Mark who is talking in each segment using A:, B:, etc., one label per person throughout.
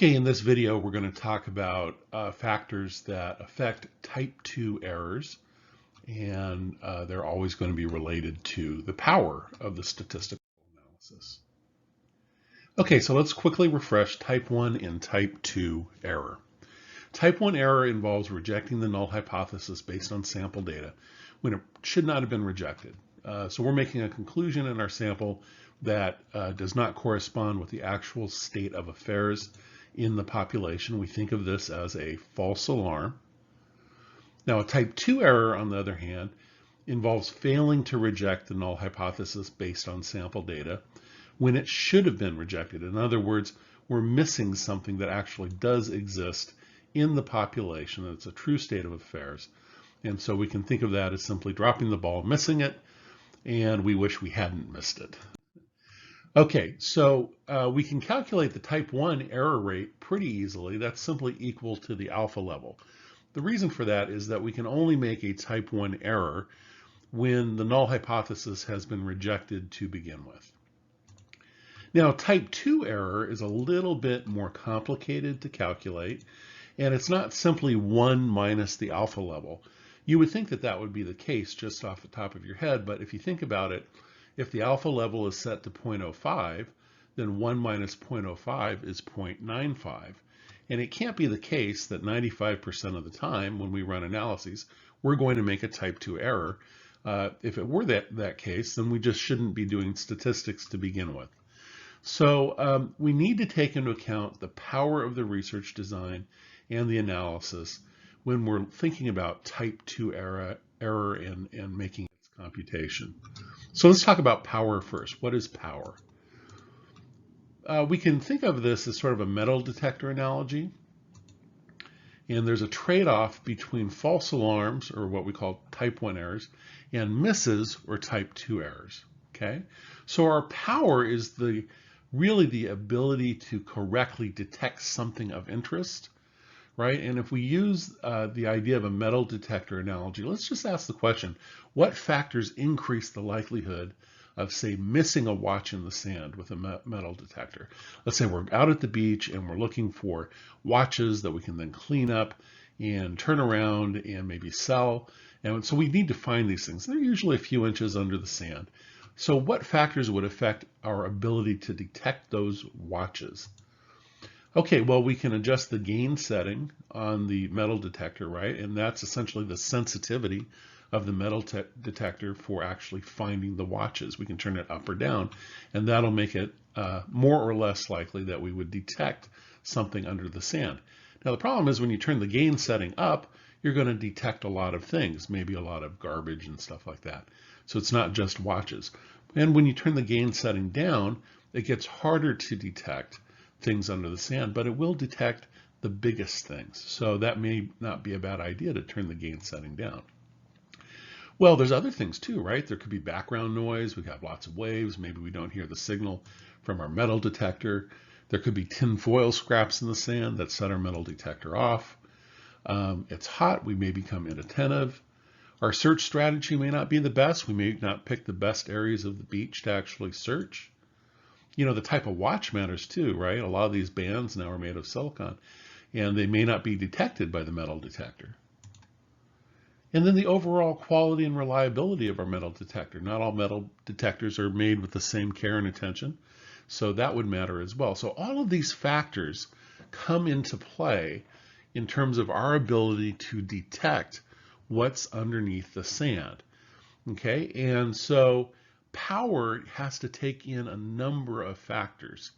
A: Okay, in this video, we're going to talk about factors that affect type 2 errors, and they're always going to be related to the power of the statistical analysis. Okay, so let's quickly refresh type 1 and type 2 error. Type 1 error involves rejecting the null hypothesis based on sample data when it should not have been rejected. So we're making a conclusion in our sample that does not correspond with the actual state of affairs in the population. We think of this as a false alarm. Now, a type 2 error, on the other hand, involves failing to reject the null hypothesis based on sample data when it should have been rejected. In other words, we're missing something that actually does exist in the population. It's a true state of affairs. And so we can think of that as simply dropping the ball, missing it, and we wish we hadn't missed it. Okay, so we can calculate the type 1 error rate pretty easily. That's simply equal to the alpha level. The reason for that is that we can only make a type 1 error when the null hypothesis has been rejected to begin with. Now, type 2 error is a little bit more complicated to calculate, and it's not simply 1 minus the alpha level. You would think that that would be the case just off the top of your head, but if you think about it, if the alpha level is set to 0.05, then 1 minus 0.05 is 0.95. And it can't be the case that 95% of the time when we run analyses, we're going to make a type 2 error. If it were that case, then we just shouldn't be doing statistics to begin with. So we need to take into account the power of the research design and the analysis when we're thinking about type 2 error and making its computation. So let's talk about power first. What is power? We can think of this as sort of a metal detector analogy. And there's a trade-off between false alarms, or what we call type 1 errors, and misses, or type 2 errors. Okay? So our power is really the ability to correctly detect something of interest, right? And if we use the idea of a metal detector analogy, let's just ask the question, what factors increase the likelihood of, say, missing a watch in the sand with a metal detector? Let's say we're out at the beach and we're looking for watches that we can then clean up and turn around and maybe sell. And so we need to find these things. They're usually a few inches under the sand. So what factors would affect our ability to detect those watches? Okay, well, we can adjust the gain setting on the metal detector, right? And that's essentially the sensitivity of the metal detector for actually finding the watches. We can turn it up or down, and that'll make it more or less likely that we would detect something under the sand. Now, the problem is when you turn the gain setting up, you're going to detect a lot of things, maybe a lot of garbage and stuff like that. So it's not just watches. And when you turn the gain setting down, it gets harder to detect things under the sand, but it will detect the biggest things. So that may not be a bad idea to turn the gain setting down. Well, there's other things too, right? There could be background noise. We have lots of waves. Maybe we don't hear the signal from our metal detector. There could be tin foil scraps in the sand that set our metal detector off. It's hot. We may become inattentive. Our search strategy may not be the best. We may not pick the best areas of the beach to actually search. You know, the type of watch matters too, right? A lot of these bands now are made of silicon, and they may not be detected by the metal detector. And then the overall quality and reliability of our metal detector. Not all metal detectors are made with the same care and attention, so that would matter as well. So all of these factors come into play in terms of our ability to detect what's underneath the sand. Okay, and so power has to take in a number of factors.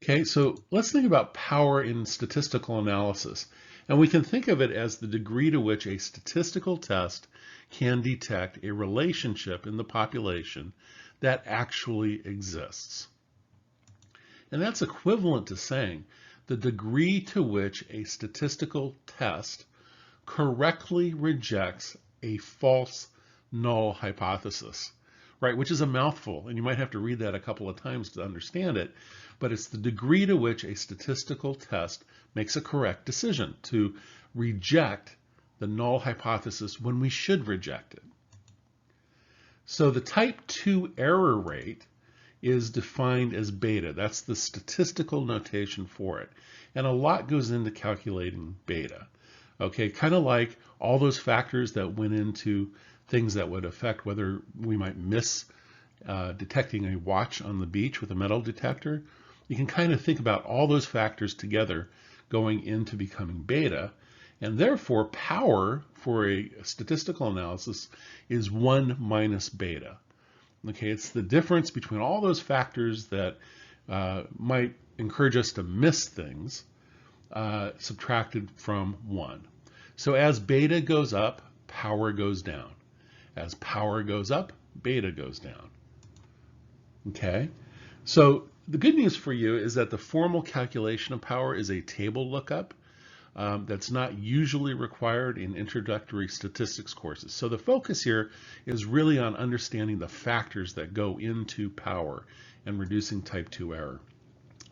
A: Okay, so let's think about power in statistical analysis. And we can think of it as the degree to which a statistical test can detect a relationship in the population that actually exists. And that's equivalent to saying the degree to which a statistical test correctly rejects a false null hypothesis, right? Which is a mouthful, and you might have to read that a couple of times to understand it, but it's the degree to which a statistical test makes a correct decision to reject the null hypothesis when we should reject it. So the type 2 error rate is defined as beta. That's the statistical notation for it. And a lot goes into calculating beta. Okay, kind of like all those factors that went into things that would affect whether we might miss detecting a watch on the beach with a metal detector. You can kind of think about all those factors together going into becoming beta. And therefore, power for a statistical analysis is 1 minus beta. Okay, it's the difference between all those factors that might encourage us to miss things, subtracted from 1. So as beta goes up, power goes down. As power goes up, beta goes down. Okay, so the good news for you is that the formal calculation of power is a table lookup. That's not usually required in introductory statistics courses. So the focus here is really on understanding the factors that go into power and reducing type 2 error.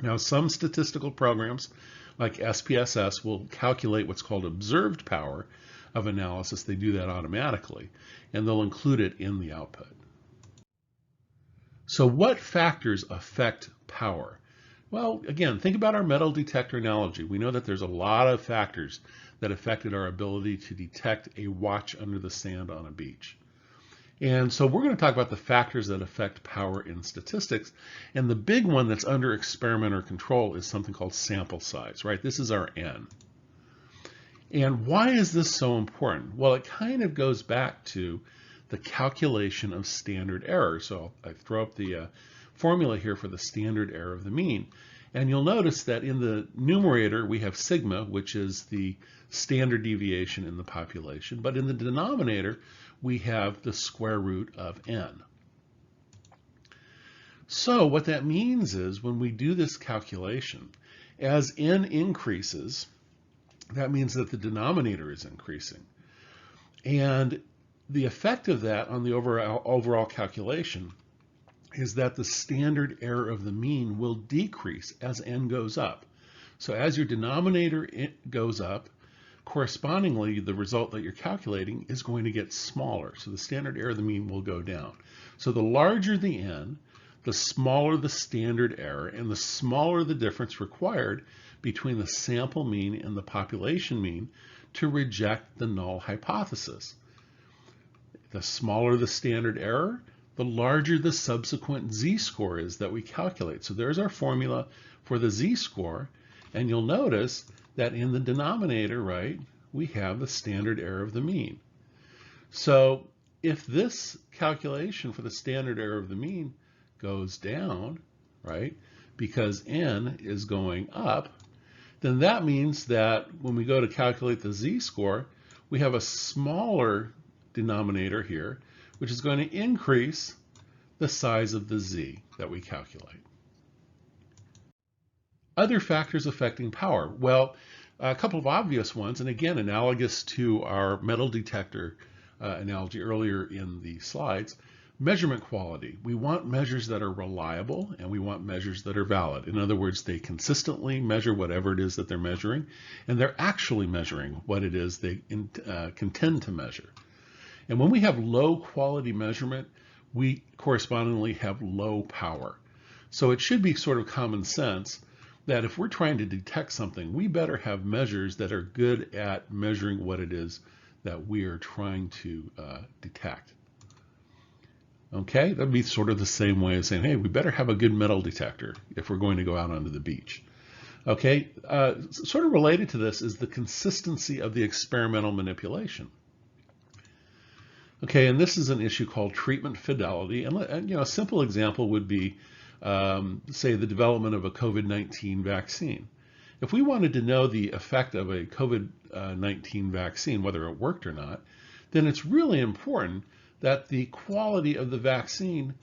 A: Now, some statistical programs like SPSS will calculate what's called observed power of analysis. They do that automatically, and they'll include it in the output. So what factors affect power? Well, again, think about our metal detector analogy. We know that there's a lot of factors that affected our ability to detect a watch under the sand on a beach. And so we're going to talk about the factors that affect power in statistics. And the big one that's under experimenter control is something called sample size, right? This is our N. And why is this so important? Well, it kind of goes back to the calculation of standard error. So I throw up the formula here for the standard error of the mean. And you'll notice that in the numerator, we have sigma, which is the standard deviation in the population. But in the denominator, we have the square root of n. So what that means is when we do this calculation, as n increases, that means that the denominator is increasing. And the effect of that on the overall calculation is that the standard error of the mean will decrease as n goes up. So as your denominator goes up, correspondingly, the result that you're calculating is going to get smaller. So the standard error of the mean will go down. So the larger the n, the smaller the standard error, and the smaller the difference required between the sample mean and the population mean to reject the null hypothesis. The smaller the standard error, the larger the subsequent z-score is that we calculate. So there's our formula for the z-score, and you'll notice that in the denominator, right, we have the standard error of the mean. So if this calculation for the standard error of the mean goes down, right, because n is going up, then that means that when we go to calculate the z-score, we have a smaller denominator here, which is going to increase the size of the z that we calculate. Other factors affecting power. Well, a couple of obvious ones, and again, analogous to our metal detector analogy earlier in the slides, measurement quality. We want measures that are reliable, and we want measures that are valid. In other words, they consistently measure whatever it is that they're measuring, and they're actually measuring what it is they intend to measure. And when we have low quality measurement, we correspondingly have low power. So it should be sort of common sense that if we're trying to detect something, we better have measures that are good at measuring what it is that we are trying to detect. Okay, that'd be sort of the same way as saying, hey, we better have a good metal detector if we're going to go out onto the beach. Okay, sort of related to this is the consistency of the experimental manipulation. Okay, and this is an issue called treatment fidelity. And you know, a simple example would be, say, the development of a COVID-19 vaccine. If we wanted to know the effect of a COVID-19 vaccine, whether it worked or not, then it's really important that the quality of the vaccine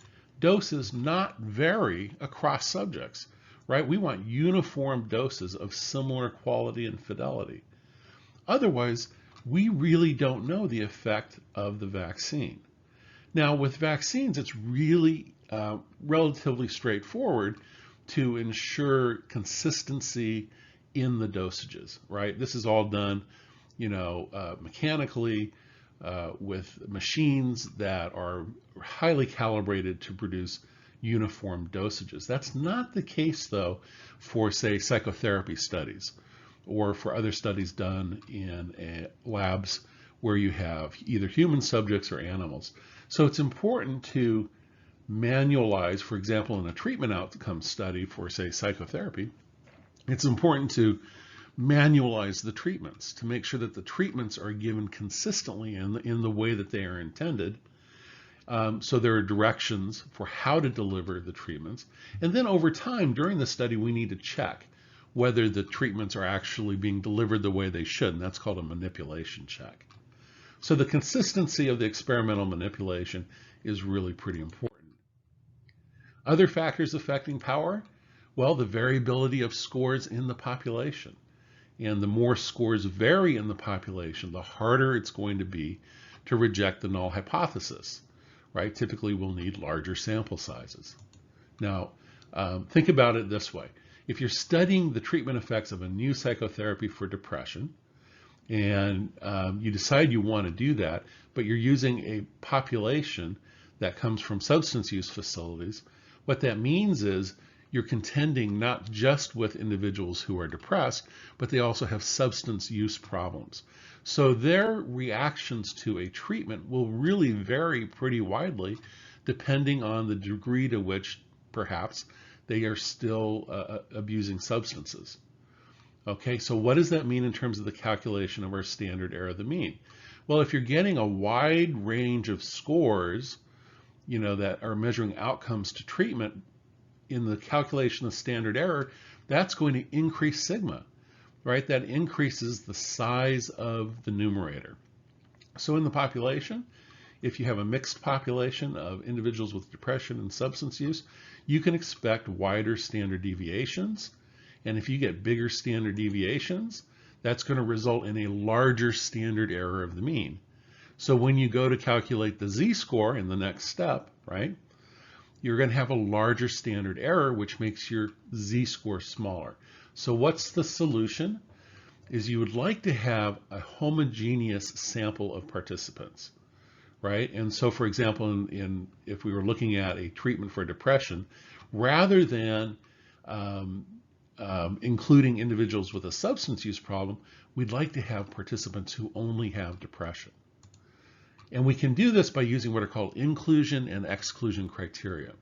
A: doses not vary across subjects, right? We want uniform doses of similar quality and fidelity. Otherwise, we really don't know the effect of the vaccine. Now, with vaccines, it's really relatively straightforward to ensure consistency in the dosages, right? This is all done, you know, mechanically with machines that are highly calibrated to produce uniform dosages. That's not the case, though, for, say, psychotherapy studies or for other studies done in labs where you have either human subjects or animals. So it's important to manualize, for example, in a treatment outcome study for, say, psychotherapy, it's important to manualize the treatments to make sure that the treatments are given consistently in the way that they are intended. So there are directions for how to deliver the treatments. And then over time, during the study, we need to check whether the treatments are actually being delivered the way they should, and that's called a manipulation check. So the consistency of the experimental manipulation is really pretty important. Other factors affecting power? Well, the variability of scores in the population. And the more scores vary in the population, the harder it's going to be to reject the null hypothesis, right? Typically, we'll need larger sample sizes. Now, think about it this way. If you're studying the treatment effects of a new psychotherapy for depression, and you decide you want to do that, but you're using a population that comes from substance use facilities, what that means is you're contending not just with individuals who are depressed, but they also have substance use problems. So their reactions to a treatment will really vary pretty widely depending on the degree to which perhaps they are still abusing substances. Okay, so what does that mean in terms of the calculation of our standard error of the mean? Well, if you're getting a wide range of scores, that are measuring outcomes to treatment in the calculation of standard error, that's going to increase sigma, right? That increases the size of the numerator. So in the population, if you have a mixed population of individuals with depression and substance use, you can expect wider standard deviations. And if you get bigger standard deviations, that's going to result in a larger standard error of the mean. So when you go to calculate the z-score in the next step, right, you're going to have a larger standard error, which makes your z-score smaller. So what's the solution? Is you would like to have a homogeneous sample of participants, right? And so, for example, if we were looking at a treatment for depression, rather than including individuals with a substance use problem, we'd like to have participants who only have depression. And we can do this by using what are called inclusion and exclusion criteria.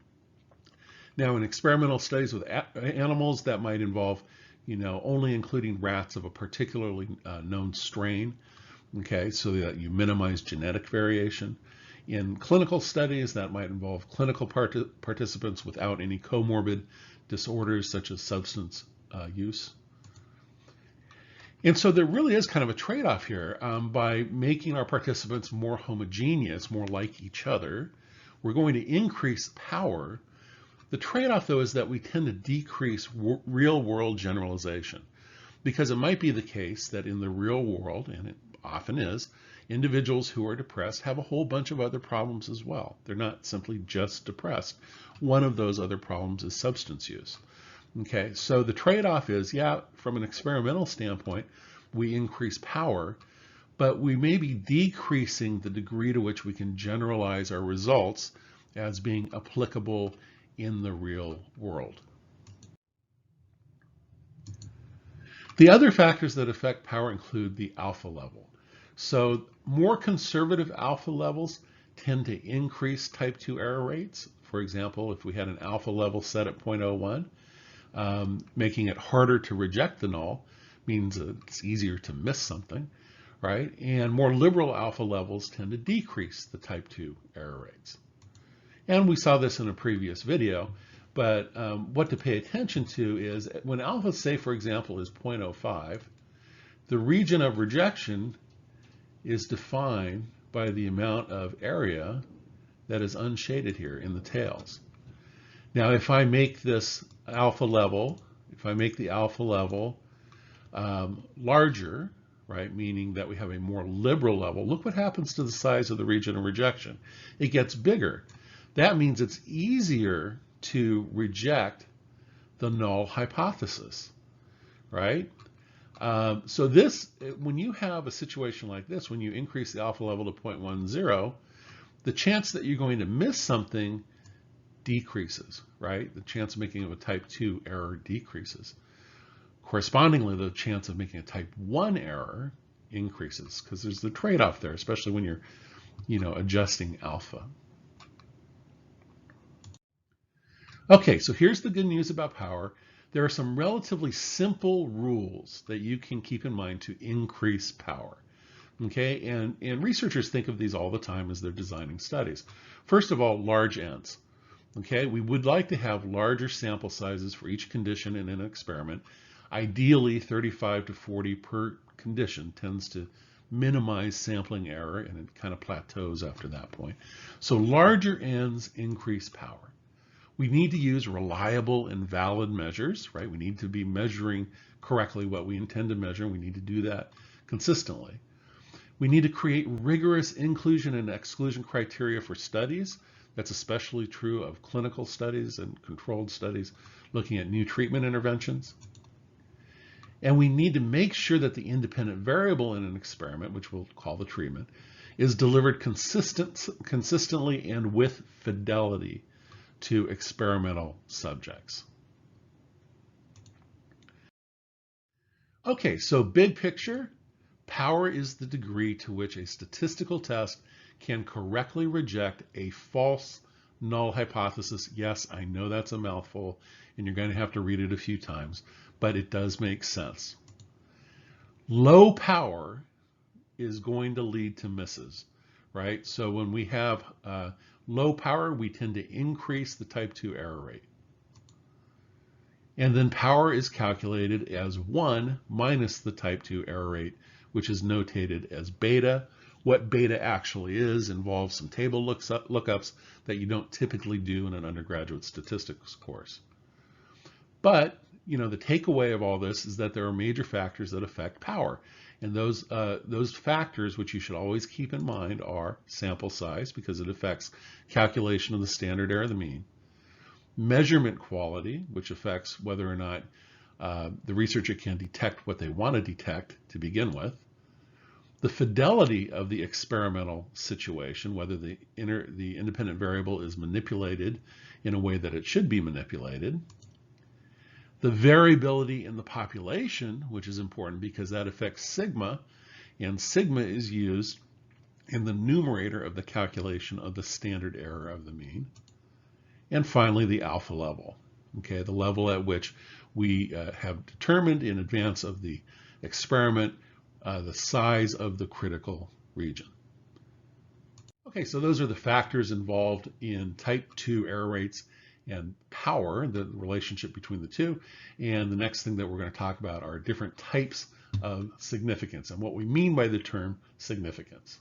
A: Now, in experimental studies with animals, that might involve, only including rats of a particularly known strain, okay, so that you minimize genetic variation. In clinical studies, that might involve clinical participants without any comorbid disorders such as substance use. And so there really is kind of a trade-off here. By making our participants more homogeneous, more like each other, we're going to increase power. The trade-off, though, is that we tend to decrease real-world generalization, because it might be the case that in the real world, and it often is, individuals who are depressed have a whole bunch of other problems as well. They're not simply just depressed. One of those other problems is substance use. Okay, so the trade-off is, yeah, from an experimental standpoint, we increase power, but we may be decreasing the degree to which we can generalize our results as being applicable in the real world. The other factors that affect power include the alpha level. So more conservative alpha levels tend to increase type 2 error rates. For example, if we had an alpha level set at 0.01, making it harder to reject the null means it's easier to miss something, right? And more liberal alpha levels tend to decrease the type 2 error rates. And we saw this in a previous video, but what to pay attention to is when alpha, say, for example, is 0.05, the region of rejection is defined by the amount of area that is unshaded here in the tails. Now, if I make this alpha level, if I make the alpha level larger, right, meaning that we have a more liberal level, look what happens to the size of the region of rejection. It gets bigger. That means it's easier to reject the null hypothesis, right? So this, when you have a situation like this, when you increase the alpha level to 0.10, the chance that you're going to miss something decreases, right? The chance of making a type 2 error decreases. Correspondingly, the chance of making a type 1 error increases because there's the trade-off there, especially when you're, adjusting alpha. Okay, so here's the good news about power. There are some relatively simple rules that you can keep in mind to increase power. Okay, and researchers think of these all the time as they're designing studies. First of all, large n's. Okay, we would like to have larger sample sizes for each condition in an experiment. Ideally, 35 to 40 per condition tends to minimize sampling error, and it kind of plateaus after that point. So larger n's increase power. We need to use reliable and valid measures, right? We need to be measuring correctly what we intend to measure. We need to do that consistently. We need to create rigorous inclusion and exclusion criteria for studies. That's especially true of clinical studies and controlled studies looking at new treatment interventions. And we need to make sure that the independent variable in an experiment, which we'll call the treatment, is delivered consistently and with fidelity to experimental subjects. Okay, so big picture, power is the degree to which a statistical test can correctly reject a false null hypothesis. Yes, I know that's a mouthful, and you're going to have to read it a few times, but it does make sense. Low power is going to lead to misses, right? So when we have low power, we tend to increase the type 2 error rate. And then power is calculated as 1 minus the type 2 error rate, which is notated as beta. What beta actually is involves some table lookups that you don't typically do in an undergraduate statistics course. But, the takeaway of all this is that there are major factors that affect power. And those factors, which you should always keep in mind, are sample size, because it affects calculation of the standard error of the mean; measurement quality, which affects whether or not the researcher can detect what they want to detect to begin with; the fidelity of the experimental situation, whether the independent variable is manipulated in a way that it should be manipulated; the variability in the population, which is important because that affects sigma, and sigma is used in the numerator of the calculation of the standard error of the mean; and finally, the alpha level, okay, the level at which we have determined in advance of the experiment the size of the critical region. Okay, so those are the factors involved in type 2 error rates and power, the relationship between the two. And the next thing that we're going to talk about are different types of significance and what we mean by the term significance.